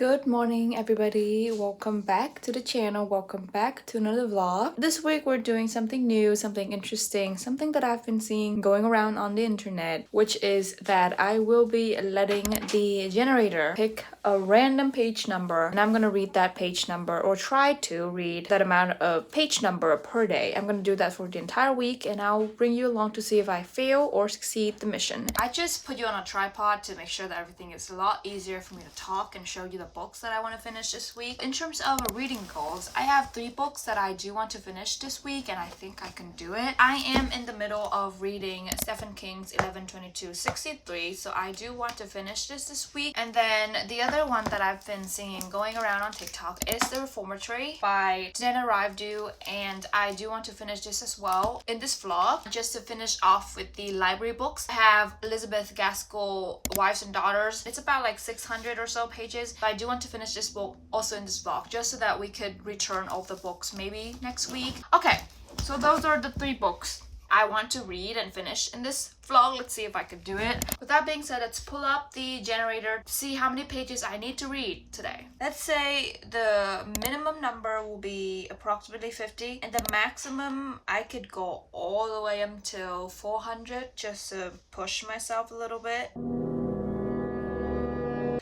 Good morning everybody, welcome back to the channel, welcome back to another vlog. This week we're doing something new, something interesting, something that I've been seeing going around on the internet, which is that I will be letting the generator pick a random page number and I'm gonna read that page number or try to read that amount of page number per day. I'm gonna do that for the entire week and I'll bring you along to see if I fail or succeed the mission. I just put you on a tripod to make sure that everything is a lot easier for me to talk and show you the books that I want to finish this week. In terms of reading goals, I have 3 books that I do want to finish this week and I think I can do it. I am in the middle of reading Stephen King's 11/22/63, so I do want to finish this week. And then the other one that I've been seeing going around on TikTok is The Reformatory by Tananarive Due, and I do want to finish this as well. In this vlog, just to finish off with the library books, I have Elizabeth Gaskell, Wives and Daughters. It's about like 600 or so pages, but I do want to finish this book also in this vlog, just so that we could return all the books maybe next week. Okay, so those are the 3 books I want to read and finish in this vlog. Let's see if I can do it. With that being said, let's pull up the generator to see how many pages I need to read today. Let's say the minimum number will be approximately 50 and the maximum I could go all the way until 400 just to push myself a little bit.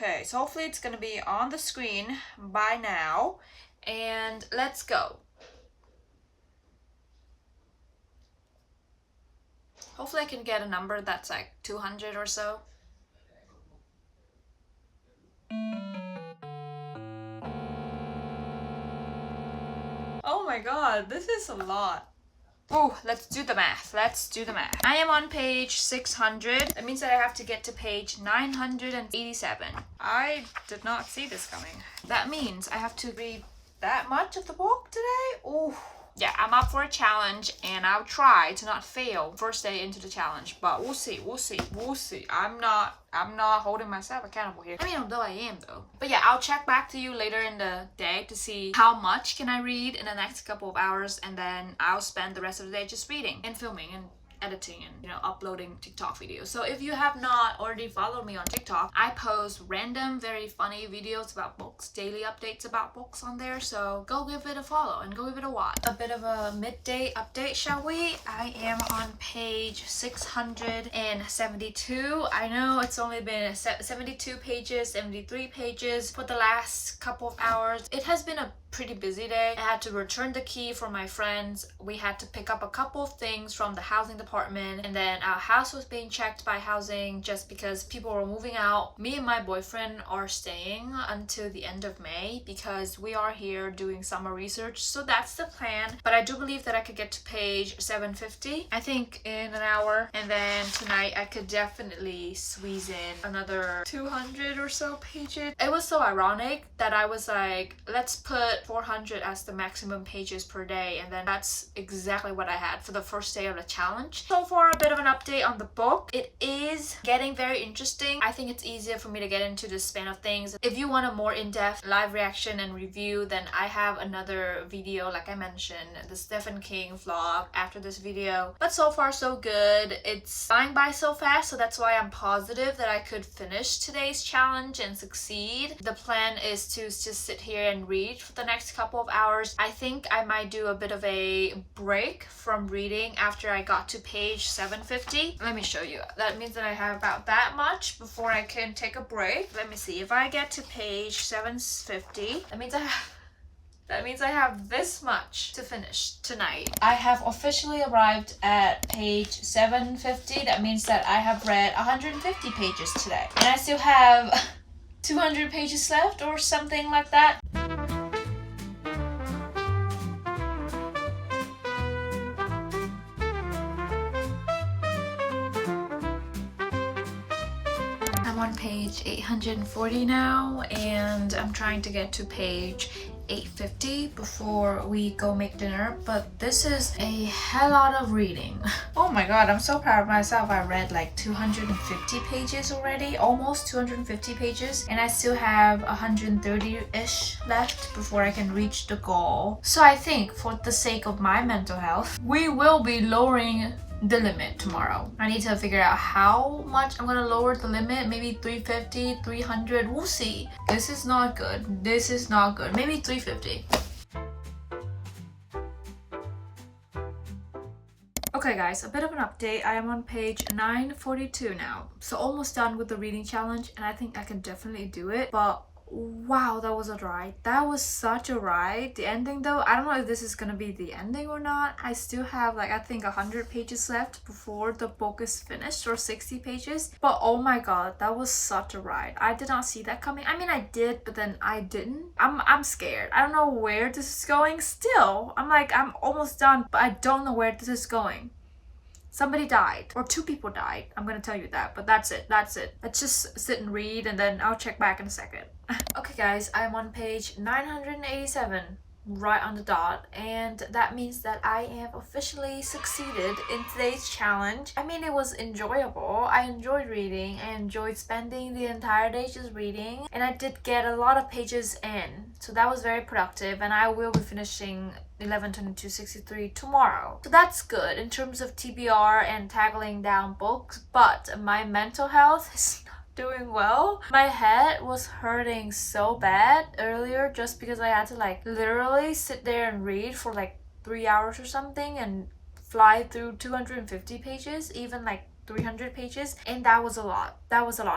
Okay, so hopefully it's gonna be on the screen by now, and let's go. Hopefully I can get a number that's like 200 or so. Oh my god, this is a lot. Oh, let's do the math. I am on page 600. That means that I have to get to page 987. I did not see this coming. That means I have to read that much of the book today? Oh. Yeah, I'm up for a challenge and I'll try to not fail first day into the challenge, but we'll see. I'm not holding myself accountable here. I mean, although I am though. But yeah, I'll check back to you later in the day to see how much can I read in the next couple of hours, and then I'll spend the rest of the day just reading and filming and editing and uploading TikTok videos. So if you have not already followed me on TikTok, I post random very funny videos about books, daily updates about books on there, so go give it a follow and go give it a watch. A bit of a midday update, shall we? I am on page 672. I know it's only been 72 pages, 73 pages for the last couple of hours. It has been a pretty busy day. I had to return the key for my friends. We had to pick up a couple of things from the housing department, and then our house was being checked by housing just because people were moving out. Me and my boyfriend are staying until the end of May because we are here doing summer research, so that's the plan. But I do believe that I could get to page 750 I think in an hour, and then tonight I could definitely squeeze in another 200 or so pages. It was so ironic that I was like, let's put 400 as the maximum pages per day, and then that's exactly what I had for the first day of the challenge. So far, a bit of an update on the book. It is getting very interesting. I think it's easier for me to get into the span of things. If you want a more in-depth live reaction and review, then I have another video, like I mentioned, the Stephen King vlog after this video. But so far so good. It's flying by so fast, so that's why I'm positive that I could finish today's challenge and succeed. The plan is to just sit here and read for the next couple of hours. I think I might do a bit of a break from reading after I got to page 750. Let me show you. That means that I have about that much before I can take a break. Let me see. If I get to page 750, that means I have this much to finish tonight. I have officially arrived at page 750. That means that I have read 150 pages today. And I still have 200 pages left or something like that. I'm on page 840 now, and I'm trying to get to page 850 before we go make dinner, but this is a hell lot of reading. Oh my god, I'm so proud of myself. I read like 250 pages already, almost 250 pages, and I still have 130-ish left before I can reach the goal. So I think for the sake of my mental health, we will be lowering the limit tomorrow. I need to figure out how much I'm gonna lower the limit. Maybe 350, 300. We'll see. This is not good. This is not good. Maybe 350. Okay guys, a bit of an update. I am on page 942 now. So almost done with the reading challenge, and I think I can definitely do it. But wow, that was a ride. That was such a ride. The ending though, I don't know if this is gonna be the ending or not. I still have like, I think 100 pages left before the book is finished, or 60 pages. But oh my god, that was such a ride. I did not see that coming. I mean, I did, but then I didn't. I'm scared. I don't know where this is going still. I'm almost done, but I don't know where this is going. Somebody died, or 2 people died. I'm gonna tell you that, but that's it. Let's just sit and read, and then I'll check back in a second. Okay guys, I'm on page 987, right on the dot, and that means that I have officially succeeded in today's challenge. I mean, it was enjoyable. I enjoyed reading. I enjoyed spending the entire day just reading, and I did get a lot of pages in, so that was very productive, and I will be finishing 11/22/63 tomorrow. So that's good in terms of TBR and tackling down books, but my mental health is not doing well. My head was hurting so bad earlier just because I had to like literally sit there and read for like 3 hours or something and fly through 250 pages, even like 300 pages, and that was a lot.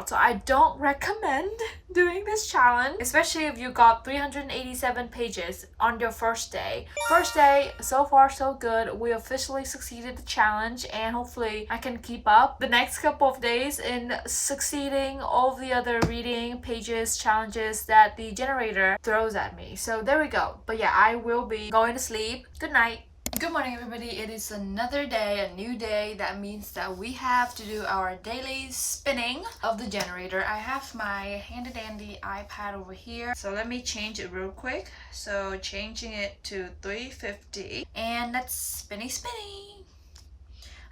So I don't recommend doing this challenge, especially if you got 387 pages on your first day. First day, so far so good. We officially succeeded the challenge, and hopefully I can keep up the next couple of days in succeeding all the other reading pages challenges that the generator throws at me. So there we go. But yeah, I will be going to sleep. Good night. Good morning everybody, it is another day, a new day. That means that we have to do our daily spinning of the generator. I have my handy dandy iPad over here, so let me change it real quick. So changing it to 350, and that's spinny.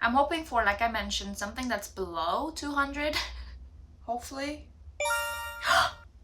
I'm hoping for, like I mentioned, something that's below 200, hopefully.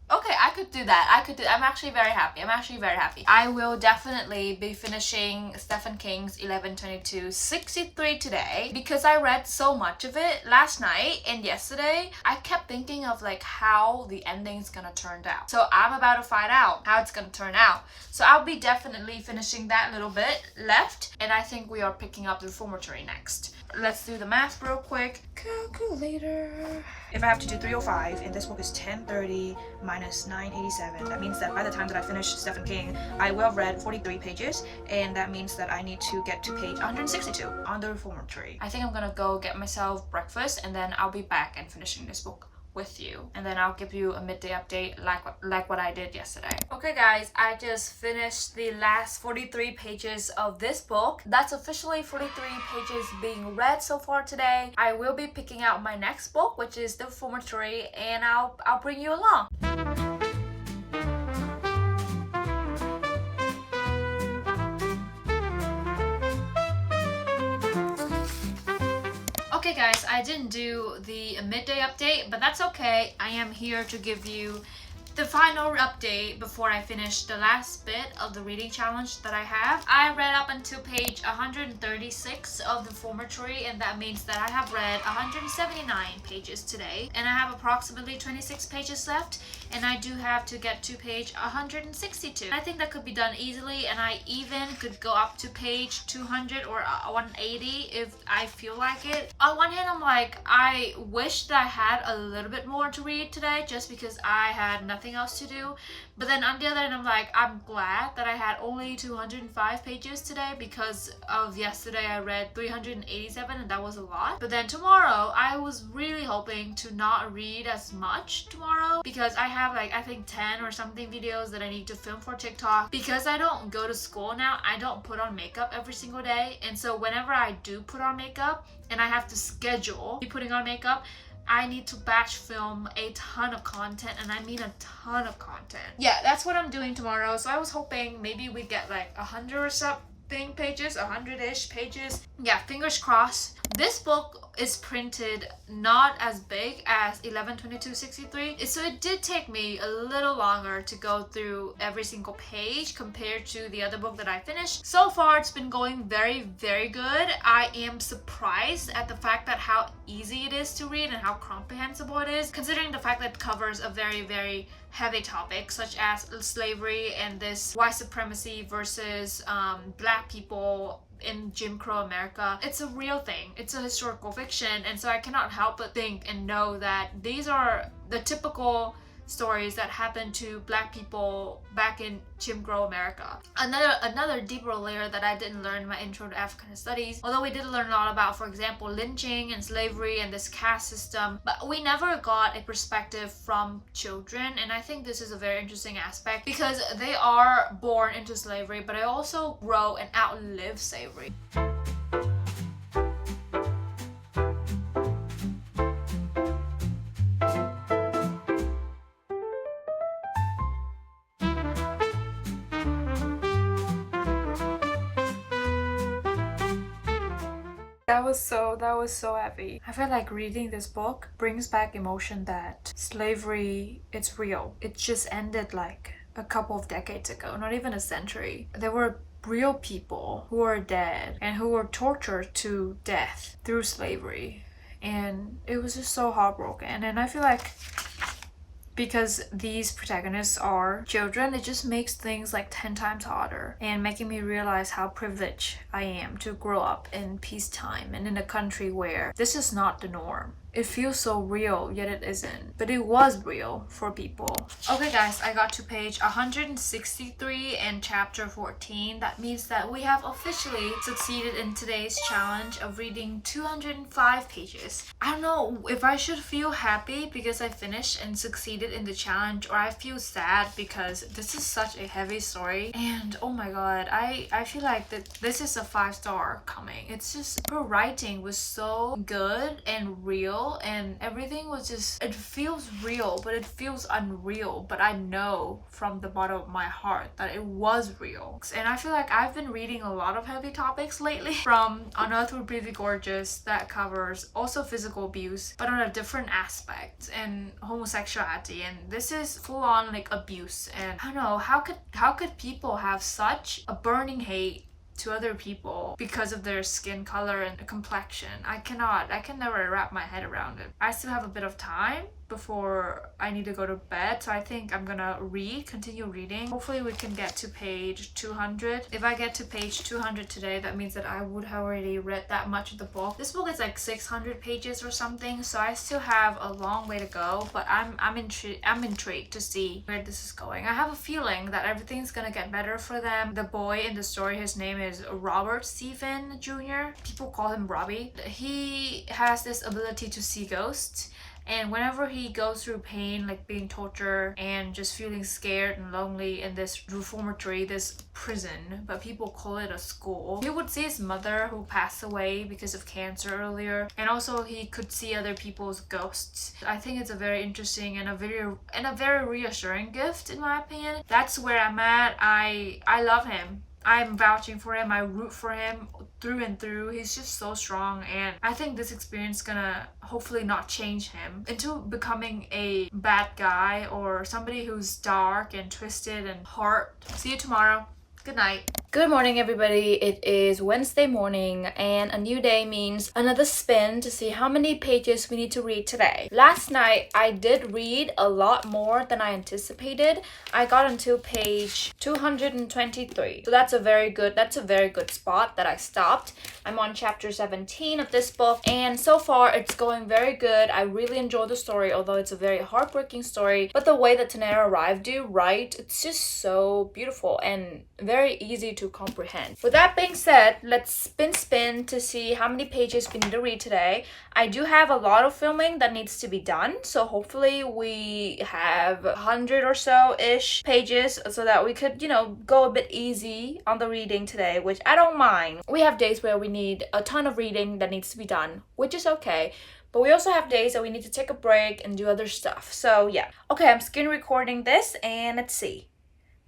Okay, I could do that. I'm actually very happy. I will definitely be finishing Stephen King's 11/22/63 today because I read so much of it last night and yesterday. I kept thinking of like how the ending's gonna turn out. So I'm about to find out how it's gonna turn out. So I'll be definitely finishing that little bit left, and I think we are picking up the Reformatory next. Let's do the math real quick. Calculator. If I have to do 305 and this book is 1030 minus 987, that means that by the time that I finish Stephen King, I will have read 43 pages, and that means that I need to get to page 162 on the Reformatory. I think I'm gonna go get myself breakfast, and then I'll be back and finishing this book with you, and then I'll give you a midday update like what I did yesterday. Okay guys, I just finished the last 43 pages of this book. That's officially 43 pages being read so far today. I will be picking out my next book, which is The Reformatory, and I'll bring you along. Okay guys, I didn't do the midday update, but that's okay. I am here to give you the final update before I finish the last bit of the reading challenge that I have. I read up until page 136 of the Reformatory, and that means that I have read 179 pages today, and I have approximately 26 pages left, and I do have to get to page 162. I think that could be done easily, and I even could go up to page 200 or 180 if I feel like it. On one hand, I'm like, I wish that I had a little bit more to read today just because I had nothing else to do, but then on the other hand, I'm like, I'm glad that I had only 205 pages today because of yesterday I read 387, and that was a lot. But then tomorrow I was really hoping to not read as much tomorrow because I have like, I think 10 or something videos that I need to film for TikTok. Because I don't go to school now, I don't put on makeup every single day, and so whenever I do put on makeup and I have to schedule putting on makeup, I need to batch film a ton of content, and I mean a ton of content. Yeah, that's what I'm doing tomorrow. So I was hoping maybe we'd get like 100 or something pages, 100-ish pages. Yeah, fingers crossed. This book is printed not as big as 112263, so it did take me a little longer to go through every single page compared to the other book that I finished. So far, it's been going very good. I am surprised at the fact that how easy it is to read and how comprehensible it is, considering the fact that it covers a very heavy topic such as slavery and this white supremacy versus black people in Jim Crow America. It's a real thing. It's a historical fiction, and so I cannot help but think and know that these are the typical stories that happened to black people back in Jim Crow America. Another deeper layer that I didn't learn in my intro to African studies, although we did learn a lot about, for example, lynching and slavery and this caste system, but we never got a perspective from children, and I think this is a very interesting aspect because they are born into slavery, but they also grow and outlive slavery. That was so heavy. I feel like reading this book brings back emotion that slavery, it's real. It just ended like a couple of decades ago, not even a century. There were real people who are dead and who were tortured to death through slavery. And it was just so heartbroken. And I feel like because these protagonists are children, it just makes things like 10 times harder, and making me realize how privileged I am to grow up in peacetime and in a country where this is not the norm. It feels so real, yet it isn't. But it was real for people. Okay guys, I got to page 163 and chapter 14. That means that we have officially succeeded in today's challenge of reading 205 pages. I don't know if I should feel happy because I finished and succeeded in the challenge, or I feel sad because this is such a heavy story. And oh my god, I feel like that this is a 5-star coming. It's just, her writing was so good and real, and everything was just, it feels real, but it feels unreal. But I know from the bottom of my heart that it was real. And I feel like I've been reading a lot of heavy topics lately, from Unearthed with Really Gorgeous, that covers also physical abuse but on a different aspect, and homosexuality, and this is full on like abuse. And I don't know, how could people have such a burning hate to other people because of their skin color and complexion? I can never wrap my head around it. I still have a bit of time before I need to go to bed, so I think I'm gonna continue reading. Hopefully we can get to page 200. If I get to page 200 today, that means that I would have already read that much of the book. This book is like 600 pages or something, so I still have a long way to go, but I'm intrigued to see where this is going. I have a feeling that everything's gonna get better for them. The boy in the story, his name is Robert Stephen Jr. People call him Robbie. He has this ability to see ghosts, and whenever he goes through pain, like being tortured and just feeling scared and lonely in this reformatory, this prison, but people call it a school, he would see his mother who passed away because of cancer earlier, and also he could see other people's ghosts. I think it's a very interesting and a very reassuring gift, in my opinion. That's where I'm at. I love him. I'm vouching for him. I root for him through and through. He's just so strong, and I think this experience gonna hopefully not change him into becoming a bad guy or somebody who's dark and twisted and hard. See you tomorrow. Good night. Good morning, everybody. It is Wednesday morning, and a new day means another spin to see how many pages we need to read today. Last night, I did read a lot more than I anticipated. I got until page 223. So that's a very good spot that I stopped. I'm on chapter 17 of this book, and so far it's going very good. I really enjoy the story, although it's a very heartbreaking story. But the way that Tananarive Due write, it's just so beautiful and very easy to comprehend. With that being said, let's spin to see how many pages we need to read today. I do have a lot of filming that needs to be done, so hopefully we have 100 or so-ish pages so that we could, go a bit easy on the reading today, which I don't mind. We have days where we need a ton of reading that needs to be done, which is okay. But we also have days that we need to take a break and do other stuff. So yeah. Okay, I'm screen recording this, and let's see.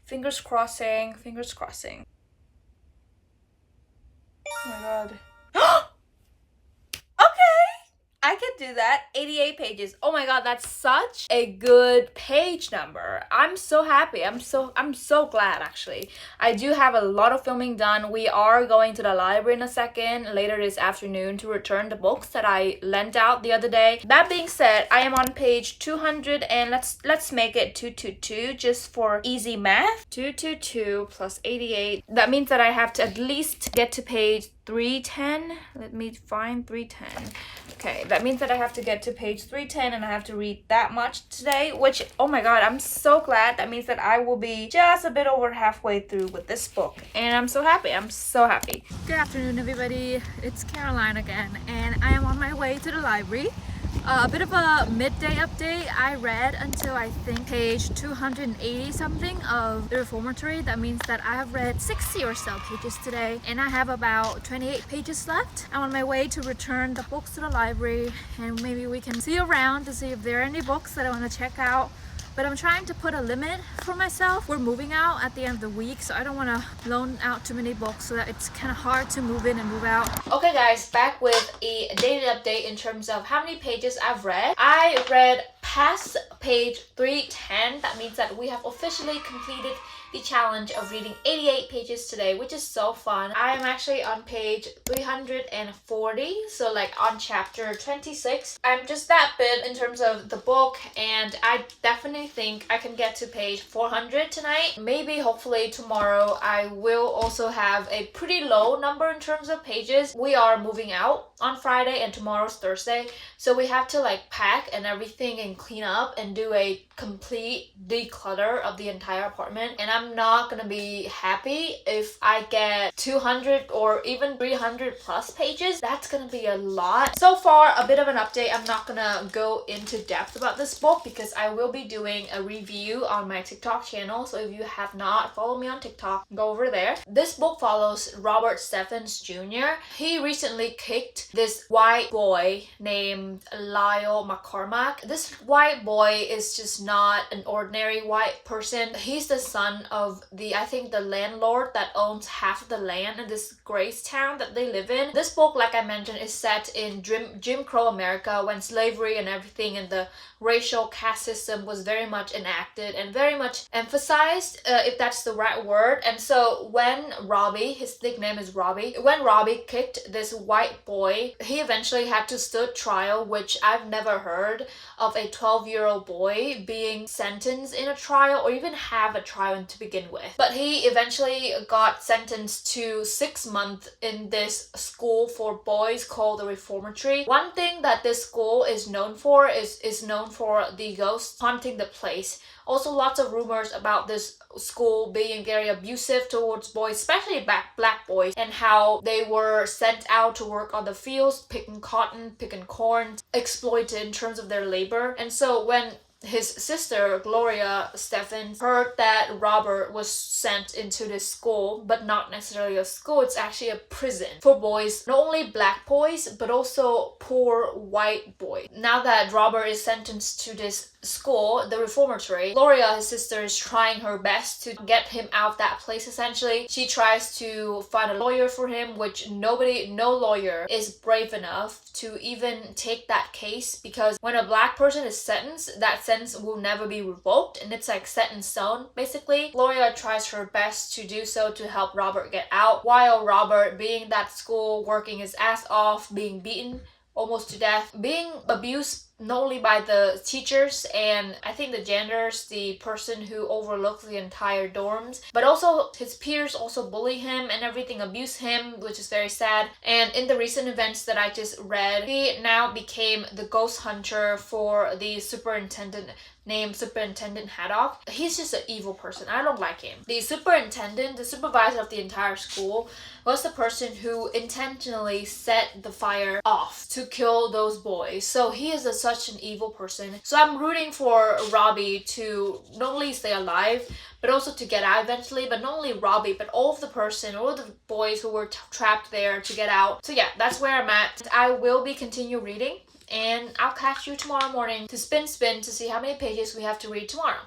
Fingers crossing. Oh my god. I could do that. 88 pages. Oh my god, that's such a good page number. I'm so happy. I'm so glad actually. I do have a lot of filming done. We are going to the library in a second later this afternoon to return the books that I lent out the other day. That being said, I am on page 200 and let's make it 222 just for easy math. 222 plus 88. That means that I have to at least get to page 310. Let me find 310. Okay, that means that I have to get to page 310 and I have to read that much today, which, oh my god, I'm so glad. That means that I will be just a bit over halfway through with this book. And I'm so happy. I'm so happy. Good afternoon, everybody. It's Caroline again, and I am on my way to the library. A bit of a midday update. I read until I think page 280 something of the Reformatory. That means that I have read 60 or so pages today and I have about 28 pages left. I'm on my way to return the books to the library and maybe we can see around to see if there are any books that I want to check out. But I'm trying to put a limit for myself. We're moving out at the end of the week, so I don't want to loan out too many books so that it's kind of hard to move in and move out. Okay guys, back with a daily update in terms of how many pages I've read. I read past page 310. That means that we have officially completed the challenge of reading 88 pages today, which is so fun. I am actually on page 340, so like on chapter 26. I'm just that bit in terms of the book, and I definitely think I can get to page 400 tonight. Maybe, hopefully tomorrow, I will also have a pretty low number in terms of pages. We are moving out on Friday and tomorrow's Thursday, so we have to like pack and everything and clean up and do a complete declutter of the entire apartment, and I'm not gonna be happy if I get 200 or even 300 plus pages. That's gonna be a lot. So far, a bit of an update. I'm not gonna go into depth about this book because I will be doing a review on my TikTok channel, so if you have not followed me on TikTok, go over there. This book follows Robert Stephens Jr. He recently kicked this white boy named Lyle McCormack. This white boy is just not an ordinary white person. He's the son of I think the landlord that owns half of the land in this Grace town that they live in. This book, like I mentioned, is set in Jim Crow America when slavery and everything and the racial caste system was very much enacted and very much emphasized, if that's the right word. And so when Robbie, his nickname is Robbie, when Robbie kicked this white boy, he eventually had to stood trial, which I've never heard of a 12-year-old boy being sentenced in a trial or even have a trial to begin with. But he eventually got sentenced to 6 months in this school for boys called the Reformatory. One thing that this school is known for is known for the ghosts haunting the place. Also, lots of rumors about this school being very abusive towards boys, especially black boys, and how they were sent out to work on the fields, picking cotton, picking corn, exploited in terms of their labor. And so when his sister, Gloria Stephens, heard that Robert was sent into this school, but not necessarily a school, it's actually a prison for boys, not only black boys, but also poor white boys. Now that Robert is sentenced to this school, the Reformatory, Gloria, his sister, is trying her best to get him out of that place essentially. She tries to find a lawyer for him, which no lawyer is brave enough to even take that case, because when a black person is sentenced, that sentence will never be revoked and it's like set in stone basically. Gloria tries her best to do so to help Robert get out, while Robert being in that school, working his ass off, being beaten almost to death, being abused not only by the teachers and I think the janitors, the person who overlooks the entire dorms, but also his peers also bully him and everything, abuse him, which is very sad. And in the recent events that I just read, he now became the ghost hunter for the superintendent named Superintendent Haddock. He's just an evil person. I don't like him. The superintendent, the supervisor of the entire school, was the person who intentionally set the fire off to kill those boys. So he is such an evil person. So I'm rooting for Robbie to not only stay alive, but also to get out eventually. But not only Robbie, but all of the boys who were trapped there to get out. So yeah, that's where I'm at. I will be continue reading, and I'll catch you tomorrow morning to spin to see how many pages we have to read tomorrow.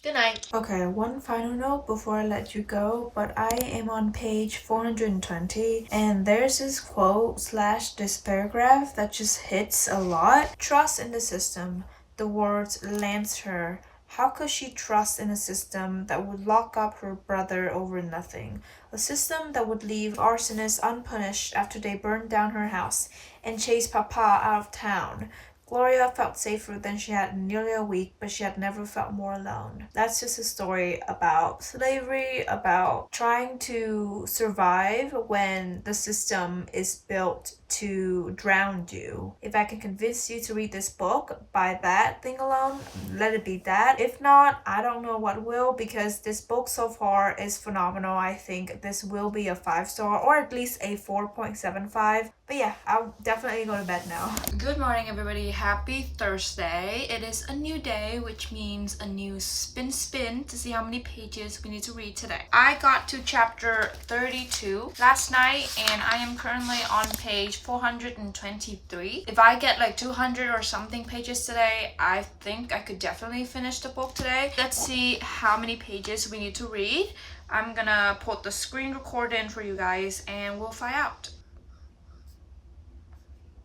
Good night. Okay, one final note before I let you go, but I am on page 420 and there's this quote / this paragraph that just hits a lot. Trust in the system. The words lance her. How could she trust in a system that would lock up her brother over nothing? A system that would leave arsonists unpunished after they burned down her house and chase Papa out of town. Gloria felt safer than she had in nearly a week, but she had never felt more alone. That's just a story about slavery, about trying to survive when the system is built to drown you. If I can convince you to read this book by that thing alone, let it be that. If not, I don't know what will, because this book so far is phenomenal. I think this will be a 5-star or at least a 4.75. But yeah, I'll definitely go to bed now. Good morning, everybody. Happy Thursday. It is a new day, which means a new spin to see how many pages we need to read today. I got to chapter 32 last night and I am currently on page 423. If I get like 200 or something pages today, I think I could definitely finish the book today. Let's see how many pages we need to read. I'm gonna put the screen record in for you guys and we'll find out.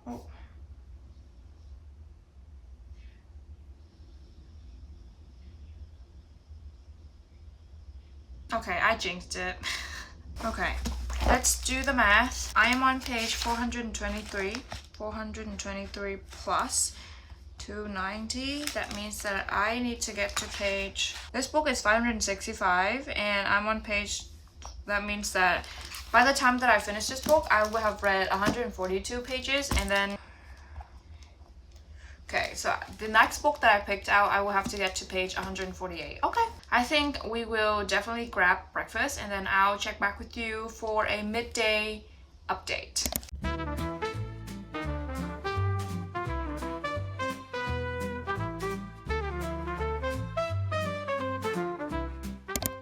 Oh. Okay, I jinxed it. Okay, let's do the math. I am on page 423. 423 plus 290. That means that I need to get to page... This book is 565 and I'm on page... That means that by the time that I finish this book, I will have read 142 pages and then... Okay, so the next book that I picked out, I will have to get to page 148. Okay, I think we will definitely grab breakfast and then I'll check back with you for a midday update.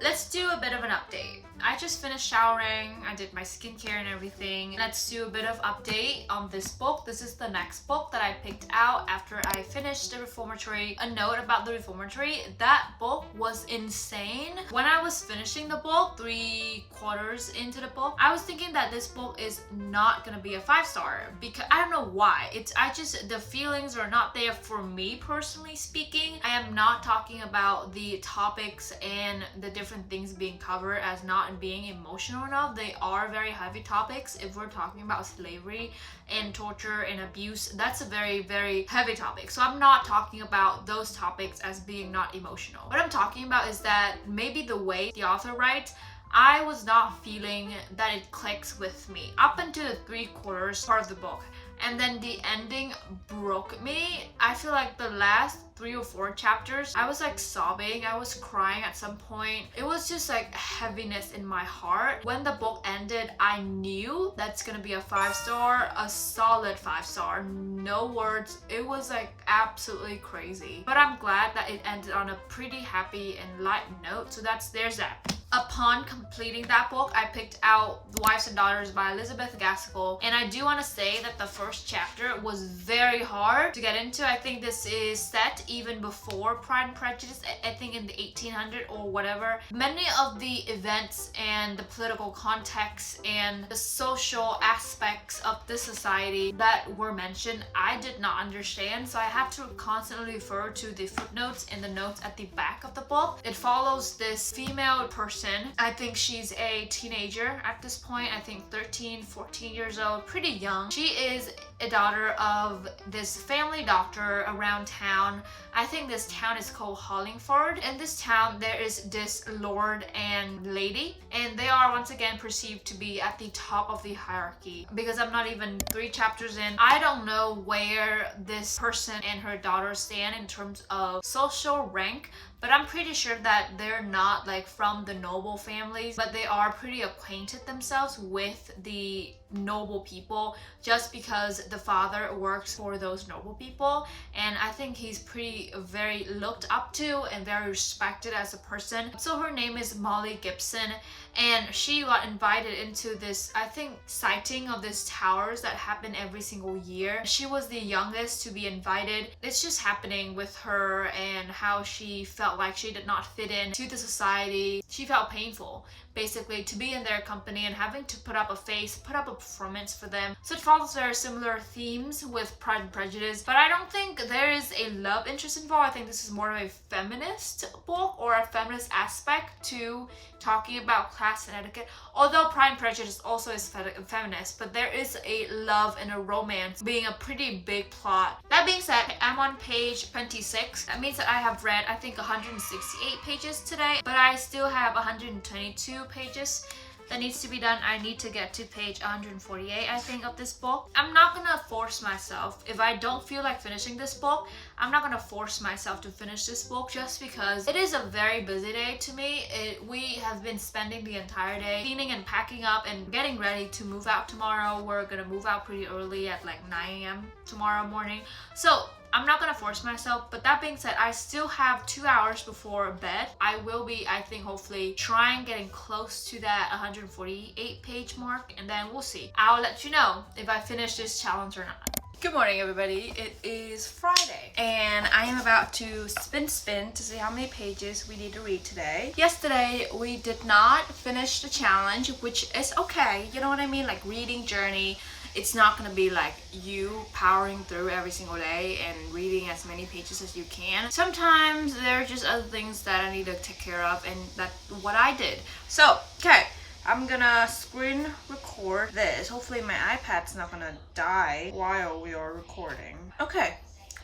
Let's do a bit of an update. I just finished showering, I did my skincare and everything. Let's do a bit of update on this book. This is the next book that I picked out after I finished the Reformatory. A note about the Reformatory, that book was insane. When I was finishing the book, 3/4 into the book, I was thinking that this book is not gonna be a 5-star because I don't know why. The feelings are not there for me personally speaking. I am not talking about the topics and the different things being covered as not being emotional enough. They are very heavy topics. If we're talking about slavery and torture and abuse, that's a very, very heavy topic. So I'm not talking about those topics as being not emotional. What I'm talking about is that maybe the way the author writes, I was not feeling that it clicks with me up until the 3/4 part of the book. And then the ending broke me. I feel like the last 3 or 4 chapters, I was like sobbing, I was crying at some point. It was just like heaviness in my heart. When the book ended, I knew that's gonna be a 5-star, a solid 5-star, no words. It was like absolutely crazy. But I'm glad that it ended on a pretty happy and light note. So there's that. Upon completing that book, I picked out The Wives and Daughters by Elizabeth Gaskell. And I do want to say that the first chapter was very hard to get into. I think this is set even before Pride and Prejudice, I think in the 1800s or whatever. Many of the events and the political context and the social aspects of the society that were mentioned, I did not understand. So I had to constantly refer to the footnotes and the notes at the back of the book. It follows this female person. I think she's a teenager at this point. I think 13, 14 years old, pretty young. She is a daughter of this family doctor around town. I think this town is called Hollingford. In this town, there is this lord and lady, and they are once again perceived to be at the top of the hierarchy. Because I'm not even 3 chapters in, I don't know where this person and her daughter stand in terms of social rank, but I'm pretty sure that they're not like from the noble families, but they are pretty acquainted themselves with the noble people just because the father works for those noble people, and I think he's very looked up to and very respected as a person. So her name is Molly Gibson, and she got invited into this, I think, sighting of these towers that happen every single year. She was the youngest to be invited. It's just happening with her and how she felt like she did not fit in to the society. She felt painful, basically, to be in their company and having to put up a face, put up a performance for them. So it follows very similar themes with Pride and Prejudice, but I don't think there is a love interest involved. I think this is more of a feminist book, or a feminist aspect to talking about class and etiquette. Although Pride and Prejudice also is feminist, but there is a love and a romance being a pretty big plot. That being said, I'm on page 26. That means that I have read, I think, 168 pages today, but I still have 122 pages that needs to be done. I need to get to page 148, I think, of this book. I'm not gonna force myself. If I don't feel like finishing this book, I'm not gonna force myself to finish this book, just because it is a very busy day to me. We have been spending the entire day cleaning and packing up and getting ready to move out tomorrow. We're gonna move out pretty early at like 9 a.m. tomorrow morning. So I'm not gonna force myself, but that being said, I still have 2 hours before bed. I will be, I think, hopefully trying getting close to that 148 page mark, and then we'll see. I'll let you know if I finish this challenge or not. Good morning, everybody. It is Friday, and I am about to spin to see how many pages we need to read today. Yesterday, we did not finish the challenge, which is okay. You know what I mean? Like, reading journey. It's not gonna be like you powering through every single day and reading as many pages as you can. Sometimes there are just other things that I need to take care of, and that's what I did. So, okay, I'm gonna screen record this. Hopefully my iPad's not gonna die while we are recording. Okay,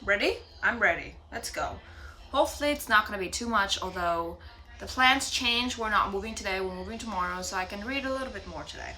ready? I'm ready. Let's go. Hopefully it's not gonna be too much, although the plans change. We're not moving today, we're moving tomorrow, so I can read a little bit more today.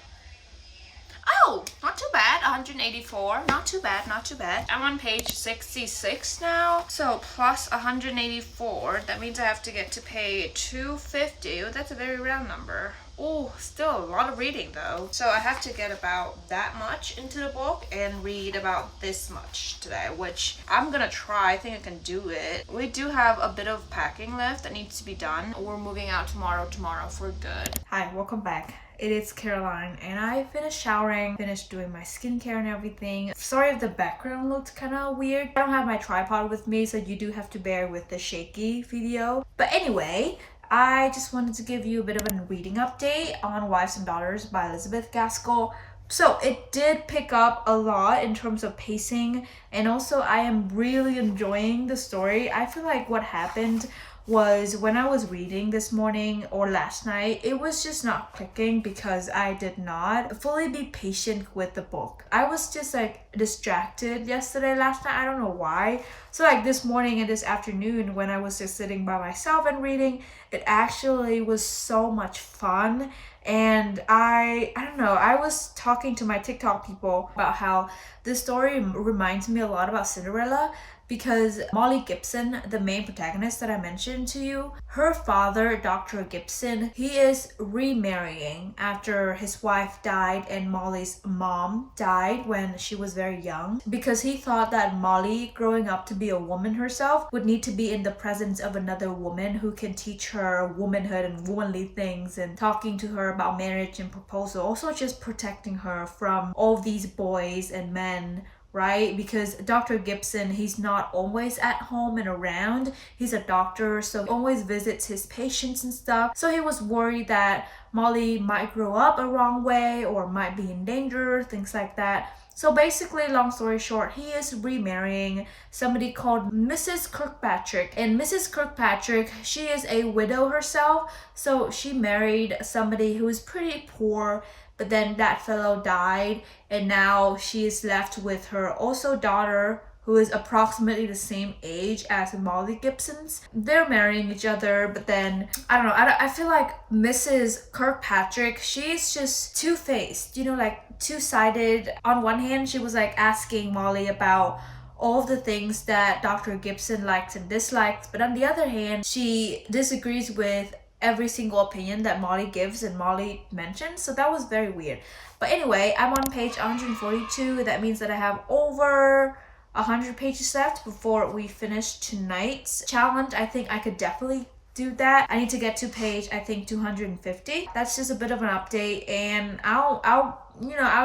Oh, not too bad. 184. Not too bad, not too bad. I'm on page 66 now. So plus 184, that means I have to get to page 250. Oh, that's a very round number. Oh, still a lot of reading though. So I have to get about that much into the book and read about this much today, which I'm gonna try. I think I can do it. We do have a bit of packing left that needs to be done. We're moving out tomorrow for good. Hi, welcome back. It is Caroline, and I finished showering, finished doing my skincare and everything. Sorry if the background looked kind of weird. I don't have my tripod with me, so you do have to bear with the shaky video. But anyway, I just wanted to give you a bit of a reading update on Wives and Daughters by Elizabeth Gaskell. So it did pick up a lot in terms of pacing, and also I am really enjoying the story. I feel like what happened was when I was reading this morning or last night, it was just not clicking because I did not fully be patient with the book. I was just like distracted last night. I don't know why. So like this morning and this afternoon, when I was just sitting by myself and reading, it actually was so much fun. And I don't know, I was talking to my TikTok people about how this story reminds me a lot about Cinderella, because Molly Gibson, the main protagonist that I mentioned to you, her father, Dr. Gibson, he is remarrying after his wife died and Molly's mom died when she was very young, because he thought that Molly, growing up to be a woman herself, would need to be in the presence of another woman who can teach her womanhood and womanly things, and talking to her about marriage and proposal, also just protecting her from all these boys and men, right? Because Dr. Gibson, he's not always at home and around. He's a doctor, so he always visits his patients and stuff. So he was worried that Molly might grow up a wrong way or might be in danger, things like that. So basically, long story short, he is remarrying somebody called Mrs. Kirkpatrick. And Mrs. Kirkpatrick, she is a widow herself. So she married somebody who is pretty poor, but then that fellow died, and now she is left with her also daughter, who is approximately the same age as Molly Gibson's. They're marrying each other, but then, I don't know, I feel like Mrs. Kirkpatrick, she's just two-faced, you know, like two-sided. On one hand, she was like asking Molly about all of the things that Dr. Gibson likes and dislikes, but on the other hand, she disagrees with every single opinion that Molly gives and Molly mentions. So that was very weird. But anyway, I'm on page 142. That means that I have over 100 pages left before we finish tonight's challenge. I think I could definitely do that. I need to get to page, I think, 250. That's just a bit of an update, and I'll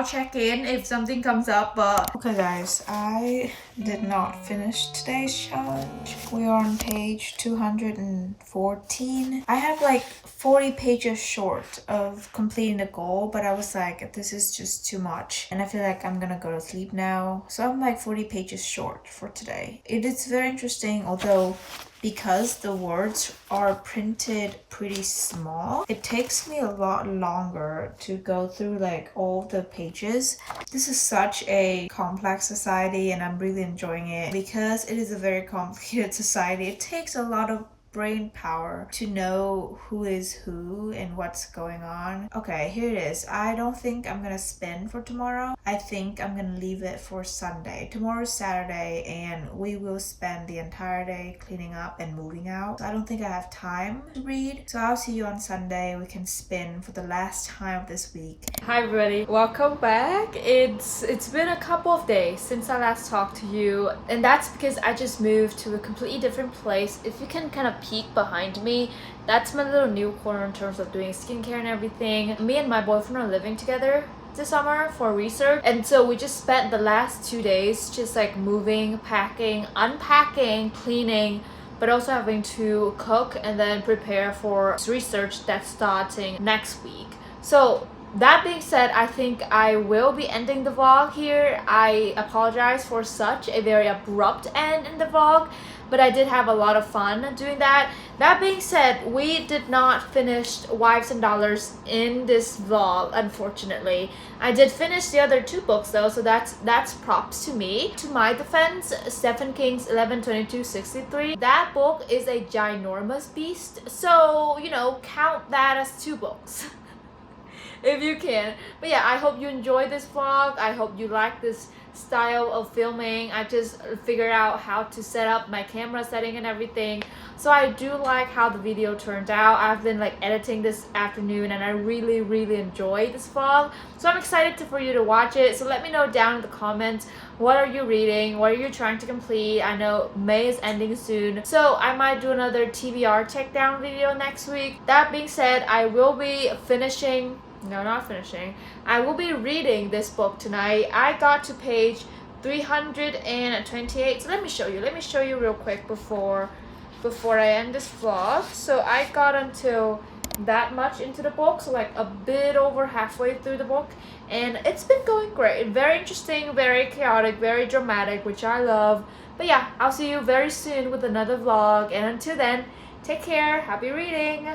check in if something comes up. But okay guys, I did not finish today's challenge. We are on page 214. I have like 40 pages short of completing the goal, but I was like, this is just too much and I feel like I'm gonna go to sleep now. So I'm like 40 pages short for today. It is very interesting, although because the words are printed pretty small, it takes me a lot longer to go through like all the pages. This is such a complex society and I'm really enjoying it because it is a very complicated society. It takes a lot of brain power to know who is who and what's going on. Okay, here it is. I don't think I'm gonna spin for tomorrow. I think I'm gonna leave it for Sunday. Tomorrow's Saturday and we will spend the entire day cleaning up and moving out. So I don't think I have time to read. So I'll see you on Sunday. We can spin for the last time of this week. Hi everybody, welcome back. It's been a couple of days since I last talked to you, and that's because I just moved to a completely different place. If you can kind of peek behind me, that's my little new corner in terms of doing skincare and everything. Me and my boyfriend are living together this summer for research, and so we just spent the last 2 days just like moving, packing, unpacking, cleaning, but also having to cook and then prepare for research that's starting next week. So that being said, I think I will be ending the vlog here. I apologize for such a very abrupt end in the vlog, but I did have a lot of fun doing that. That being said, we did not finish Wives and Dollars in this vlog, unfortunately. I did finish the other 2 books though, so that's props to me. To my defense, Stephen King's 11/22/63, that book is a ginormous beast, so count that as 2 books. If you can. But yeah, I hope you enjoyed this vlog. I hope you like this style of filming. I just figured out how to set up my camera setting and everything, so I do like how the video turned out. I've been like editing this afternoon and I really enjoyed this vlog, so I'm excited for you to watch it. So let me know down in the comments, what are you reading, what are you trying to complete? I know May is ending soon, so I might do another TBR takedown video next week. That being said, I will be I will be reading this book tonight. I got to page 328. So let me show you real quick before I end this vlog. So I got until that much into the book, so like a bit over halfway through the book, and it's been going great. Very interesting, very chaotic, very dramatic, which I love. But yeah, I'll see you very soon with another vlog, and until then, take care, happy reading.